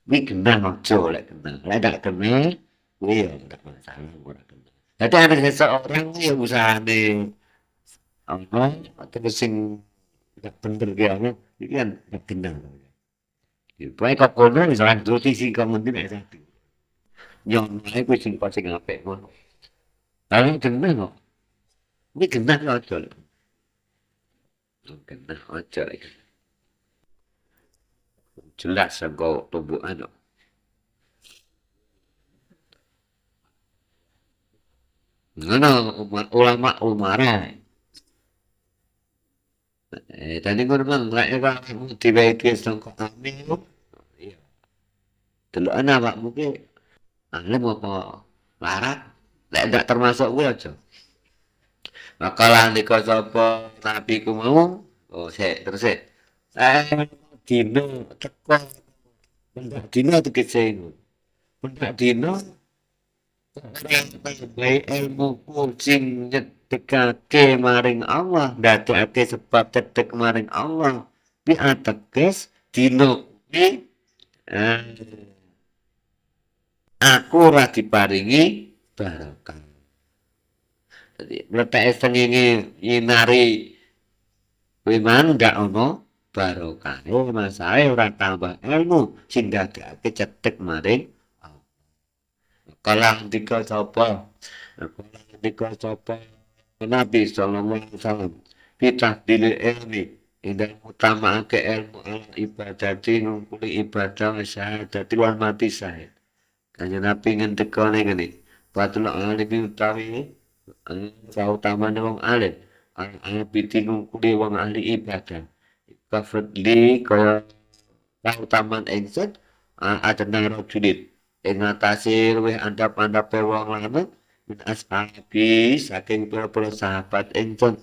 Ini kena aja lek kena. Lek ndak kena, kuwi ya ndak masalah ora kena. Dadi ana seseorang ya usahane ana terus sing ndak bener ki ana iki kan ndak kena. Ya pokoke kok kono wis ora ngerti sing komen nek satu. Yo nek kuwi sing pas sing apik ngono. Lah kena kok. Ini kena aja lek. Kena aja lek. Jelas engko tumbukan kok. Ngono ulama umara. Tadi ngono mang lek ora diwehi sangka kami. Iya. Deloken awakmu ki alim apa larat? Lek ndak termasuk kuwi aja. Makalah nika sapa nabiku mau? Oh, sik terus sik. Dino teko pendak dino tegese ngono. Pendak dino baik ilmu sing nyedekake maring Allah, ndadekake sebab cedek maring Allah. Bi ateges dino kuwi aku ora diparingi barokah. Jadi mleteke srengenge nyinari kuwi man ndak ono barokah. Masalah ora tambah ilmu sing ndadekake cedek maring kalang tiga sapa kalang tiga sapa Nabi sallallahu alaihi wasallam pitah dili ilmi ing utamaake ilmu al ibadati ngumpuli ibadah syahadati lan mati syahid kanjeng Nabi ngendikane ngene Fatul alim utawi kautamane wong alim al abidi ngumpuli wong ahli ibadah kafadli kaya kautaman ingsun adana rajulin ing atase luwih andhap-andhape wong lanang min ashabi saking pira-pira sahabat ingsun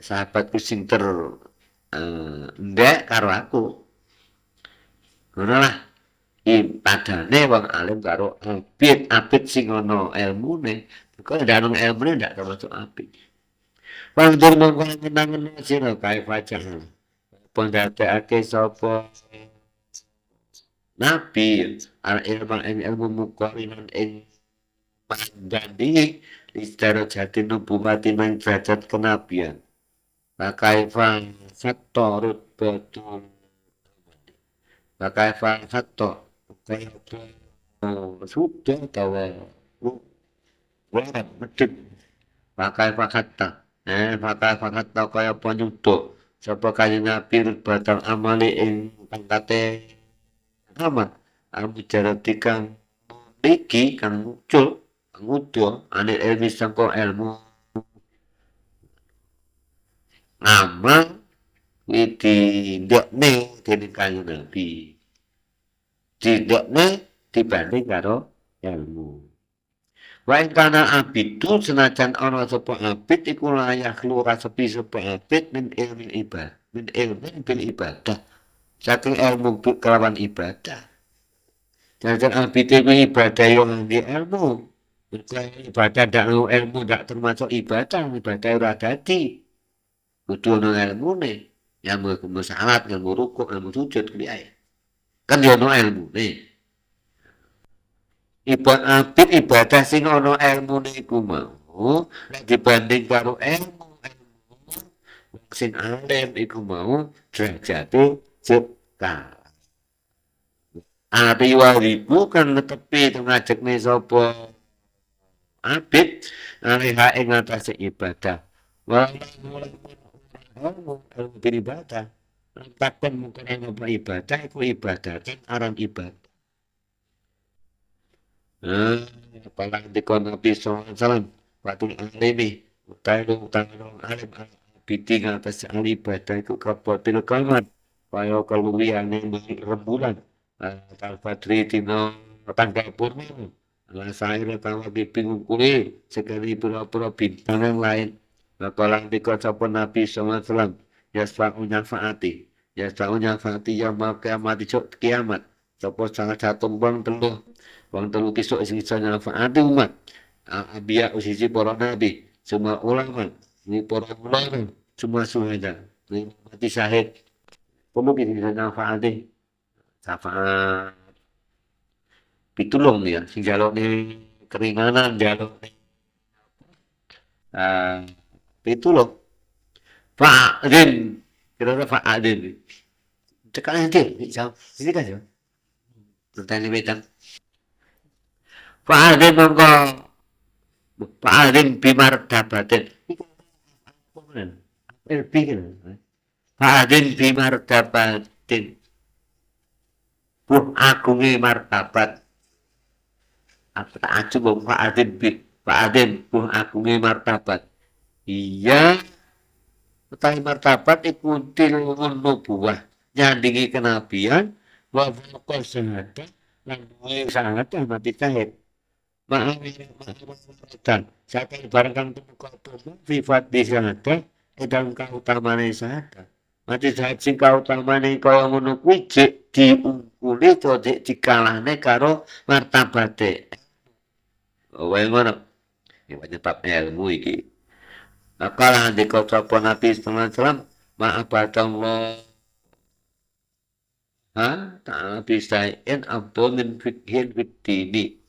sahabatku sing ndek karo aku ngono lah padane wong alim karo abid sing ana elmune kok ndak ana elmune ndak termasuk abid panjenengan mongko menangen sira kae wajah pendadekake sapa nabi al ilmu ing ilmu mukarinan ing panjandi istara jati nubuwati nang derajat kenabian Pakaifa saktorut betul Pakaifa saktor kaya sudah tawa warat medit Pakaifa hatta Pakaifa hatta kaya penyuduh sapa kanjeng Nabi batang amali ing pangkate amat amujarati kang niki kang muncul ngudo anil ilmi sangko ilmu amal ditindakne dening kanjeng Nabi tindakne dibanding karo ilmu wa ing kana abidu senajan ana sapa abid iku layak lurah sepi sapa abid min ilmi ibadah min ilmin bil ibadah saking ilmu kelawan ibadah jangan abid itu ibadah yang di ilmu ibadah ndak ilmu ndak termasuk ibadah ora dadi kudu ono ilmune ilmu salat ilmu rukuk ilmu sujud kuwi ae kan yo ono ilmune ibadah sing ono ilmune iku mau nek dibanding karo ilmu sing alim iku mau derajate cekal ati waribu kan netepi ngajekne sapa abid alaiha ing atase ibadah ilmu beribadah takkan mungkin apa ibadah itu ibadah kan aran ibadah palang dikon Nabi SAW waktu alimi utang alim abidi ngatas al ibadah itu kapotil kamat kaya keluwiane rembulan Al-Fadri dina tanggal purnama lan saire tawa bingung kuli sekali pura-pura bintang yang lain Kalang dikot sapa Nabi SAW yasfa'u nyafaati yaumul kiamat isuk kiamat sapa salah satu wong telu kisuk sing iso nyafaati umat anbiya usisi para nabi semua ulama ini para ulama semua syuhada ini mati syahid perlu bisa nyafaati syafaat pitulung ya sing jalukne keringanan jalukne pitulung Fa'adin kira-kira Fa'adin tekan nanti ini kan ya pertanyaan bidang Fa'adin mongko Fa'adin bimardabatin Fa'adin bimardabatin buh agungi martabat apa aja bang Fa'adin buh agungi martabat iya utawi martabat iku tilmun nubuwah nyandingi kenabian wa faqal syahadah lan duwe syahadah mati syahid ma'awidan saking barang kang tumeka sifat di syahadah edang kautamane syahadah mati syahid sing kautamane kaya ngono kuwi diungkuli to dikalahne karo martabate wae ngono iki penyebab ilmu iki Akala handika sapa Nabi sallallahu alaihi wasallam ma'abatallah ta'ala bisain abdomin fikhin fiddini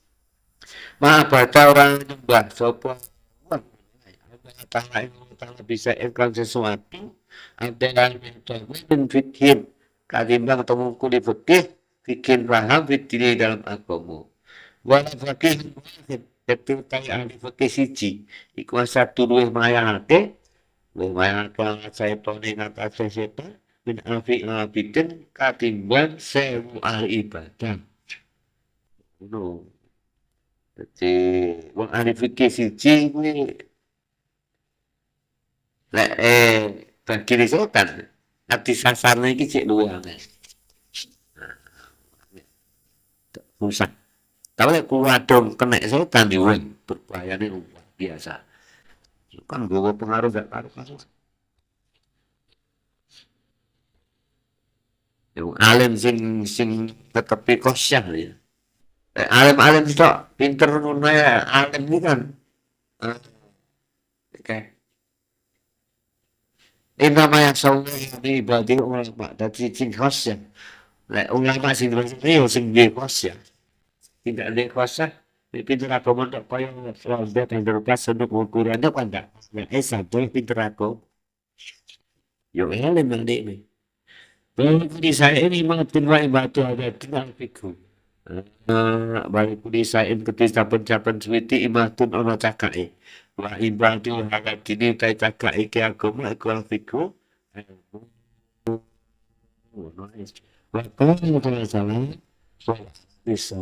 ma'abata orang nyembah sapa ta'ala bisain kan sesuatu adalah min fikhin katimbang temu kuli fikih paham fiddini dalam agama wala fakih wahid dadi utawi ahli fakih siji iku satu luwih mayangake saetone ngatasi setan min alfi abidin katimbang sewu ahli ibadah ngono dadi wong ahli fikih siji kuwi lek bagi setan ati sasarne iki cek luwih akeh susah tapi lek kuwadong kena setan diwen berbahayane luar biasa kan gue pengaruh gak karu-karuan. Yang alim sing tetepi kosyah ya. Alim-alim tok pinter ngono ya. Alim ini kan eh, kayak ini namanya sawi ini berarti ulama dari sing kosyah. Lek ulama sing yo sing duwe kosyah. Tidak ada kosyah pinter agama tok kaya Robert yang terpas untuk ukurannya kan enggak. Nek satu pinter agama. Yo alim yang ini. Baliku disain imatin wa ibatu adatin alfiku. Baliku disain ketika pencapan suwiti imatun ono cakai. Wa ibatu halatini utai cakai ke agama aku alfiku. Wa kau salah. Wa bisa.